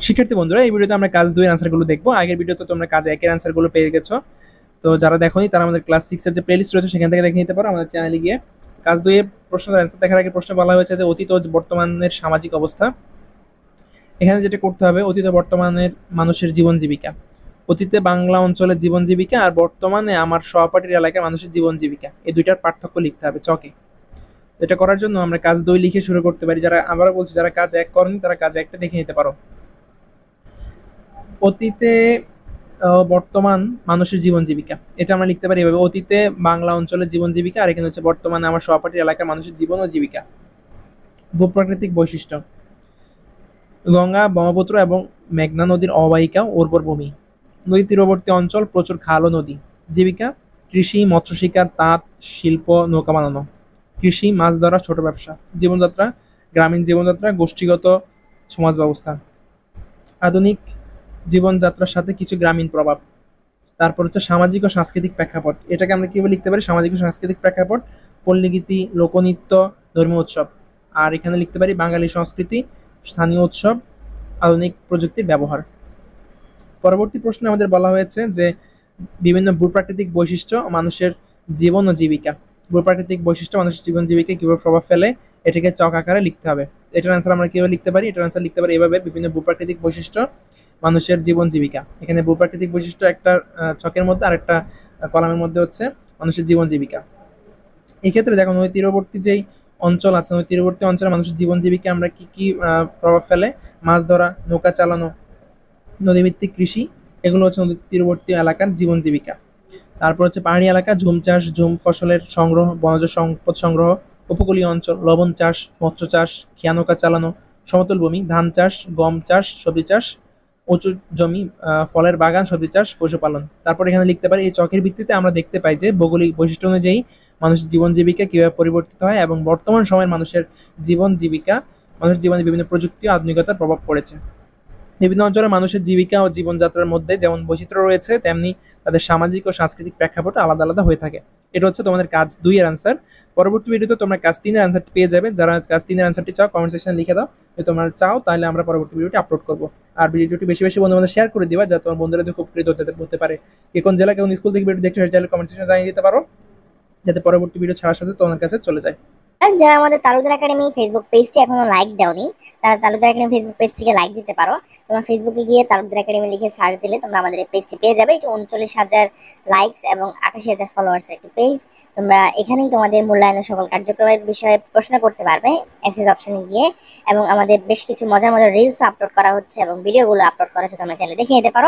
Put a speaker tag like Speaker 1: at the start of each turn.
Speaker 1: শিক্ষার্থী বন্ধুরা, এই ভিডিওতে আমরা কাজ 2 এর আনসারগুলো দেখবো। আগের ভিডিওতে তোমরা কাজ 1 এর আনসারগুলো পেয়ে গেছো। তো যারা দেখোনি তারা আমাদের ক্লাস 6 এর যে প্লেলিস্ট রয়েছে সেখান থেকে দেখে নিতে পারো আমাদের চ্যানেলে গিয়ে। কাজ 2 এর প্রশ্নের আনসার দেখার আগে প্রশ্নে বলা হয়েছে যে অতীত ও বর্তমানের সামাজিক অবস্থা। এখানে যেটা করতে হবে, অতীত ও বর্তমানের মানুষের জীবন জীবিকা। অতীতে বাংলা অঞ্চলের জীবন জীবিকা আর বর্তমানে আমার সহপাঠীর এলাকার মানুষের জীবন জীবিকা, এই দুইটার পার্থক্য লিখতে হবে চকে। এটা করার জন্য আমরা কাজ 2 লিখে শুরু করতে পারি। যারা আবারও বলছি, যারা কাজ 1 করেনি তারা কাজ 1টা দেখে নিতে পারো। অতীতে বর্তমান মানুষের জীবন জীবিকা, এটা আমরা লিখতে পারি এভাবে: অতীতে বাংলা অঞ্চলের জীবন জীবিকা, আর এখানে হচ্ছে বর্তমানে আমার সহপাঠীর এলাকার মানুষের জীবন ও জীবিকা। ভূপ্রাকৃতিক বৈশিষ্ট্য: গঙ্গা, ব্রহ্মপুত্র এবং মেঘনা নদীর অববাহিকা, উর্বর ভূমি। নদী তীরবর্তী অঞ্চল, প্রচুর খাল ও নদী। জীবিকা: কৃষি, মৎস্য শিকার, তাঁত শিল্প, নৌকা বানানো। কৃষি, মাছ ধরা, ছোট ব্যবসা। জীবনযাত্রা: গ্রামীণ জীবনযাত্রা, গোষ্ঠীগত সমাজ ব্যবস্থা। আধুনিক জীবনযাত্রার সাথে কিছু গ্রামীণ প্রভাব। তারপর হচ্ছে সামাজিক ও সাংস্কৃতিক প্রেক্ষাপট, এটাকে আমরা কিভাবে লিখতে পারি? সামাজিক ও সাংস্কৃতিক প্রেক্ষাপট, পল্লীগীতি, লোকনৃত্য, ধর্মীয় উৎসব। আর এখানে লিখতে পারি বাঙালি সংস্কৃতি, স্থানীয় উৎসব, আধুনিক প্রযুক্তির ব্যবহার। পরবর্তী প্রশ্নে আমাদের বলা হয়েছে যে বিভিন্ন ভূপ্রাকৃতিক বৈশিষ্ট্য মানুষের জীবন ও জীবিকা। ভূপ্রাকৃতিক বৈশিষ্ট্য মানুষের জীবন জীবিকায় কিভাবে প্রভাব ফেলে, এটাকে চক আকারে লিখতে হবে। এটার অ্যান্সার আমরা কিভাবে লিখতে পারি? এটার অ্যান্সার লিখতে পারি এভাবে: বিভিন্ন ভূপ্রাকৃতিক বৈশিষ্ট্য মানুষের জীবন জীবিকা। এখানে ভূপ্রাকৃতিক বৈশিষ্ট্য একটা ছকের মধ্যে, আর একটা কলামের মধ্যে হচ্ছে মানুষের জীবন জীবিকা। এক্ষেত্রে দেখো, নদী তীরবর্তী যেই অঞ্চল আছে, নদী তীরবর্তী অঞ্চলে মানুষের জীবন জীবিকা আমরা কি কি প্রভাব ফেলে? মাছ ধরা, নৌকা চালানো, নদীভিত্তিক কৃষি, এগুলো হচ্ছে নদী তীরবর্তী এলাকার জীবন জীবিকা। তারপর হচ্ছে পাহাড়ি এলাকা, ঝুম চাষ, ঝুম ফসলের সংগ্রহ, বনজ সম্পদ সংগ্রহ। উপকূলীয় অঞ্চল, লবণ চাষ, মৎস্য চাষ, খেয়া নৌকা চালানো। সমতল ভূমি, ধান চাষ, গম চাষ, সবজি চাষ। উঁচু জমি, ফলের বাগান, সবজি চাষ, পশুপালন। তারপর এখানে লিখতে পারি এই চকের ভিত্তিতে আমরা দেখতে পাই যে ভৌগোলিক বৈশিষ্ট্য অনুযায়ী মানুষের জীবন জীবিকা কিভাবে পরিবর্তিত হয় এবং বর্তমান সময়ের মানুষের জীবন জীবিকা, মানুষের জীবনে বিভিন্ন প্রযুক্তি ও আধুনিকতার প্রভাব পড়েছে। বিভিন্ন অঞ্চলের মানুষের জীবিকা ও জীবনযাত্রার মধ্যে যেমন বৈচিত্র্য রয়েছে, তেমনি তাদের সামাজিক ও সাংস্কৃতিক প্রেক্ষাপট আলাদা আলাদা হয়ে থাকে। এটা হচ্ছে তোমাদের কাজ 2 এর আনসার। পরবর্তী ভিডিওতে তোমরা কাজ 3 এর আনসারটি পেয়ে যাবে। যারা কাজ 3 এর আনসারটি চাও কমেন্ট সেকশনে লিখে দাও যদি তোমরা চাও, তাহলে আমরা পরবর্তী ভিডিওটি আপলোড করব। আর ভিডিওটি বেশি বেশি বন্ধুদের শেয়ার করে দিবা, যাতে তোমার বন্ধুরা খুব উপকৃত হতে পারে। কোন জেলা, কোন স্কুল থেকে ভিডিও দেখছো সেটা চাইলে কমেন্ট সেকশনে জানিয়ে দিতে পারো, যাতে পরবর্তী ভিডিও ছাড়ার সাথে তোমার কাছে চলে যায়।
Speaker 2: আর যারা আমাদের তালুকদার একাডেমি ফেসবুক পেজটি এখনো লাইক দাওনি, তারা তালুকদার একাডেমি ফেসবুক পেজটিকে লাইক দিতে পারো। তোমরা ফেসবুকে গিয়ে তালুকদার একাডেমি লিখে সার্চ দিলে তোমরা আমাদের এই পেজটি পেয়ে যাবে। এটি 39,000 লাইকস এবং 88,000 ফলোয়ার্স একটি পেজ। তোমরা এখানেই তোমাদের মূল্যায়নের সকল কার্যক্রমের বিষয়ে প্রশ্ন করতে পারবে এসএস অপশনে গিয়ে, এবং আমাদের বেশ কিছু মজার মজার রিলসও আপলোড করা হচ্ছে এবং ভিডিওগুলো আপলোড করা হচ্ছে, তোমরা চাইলে দেখে নিতে পারো।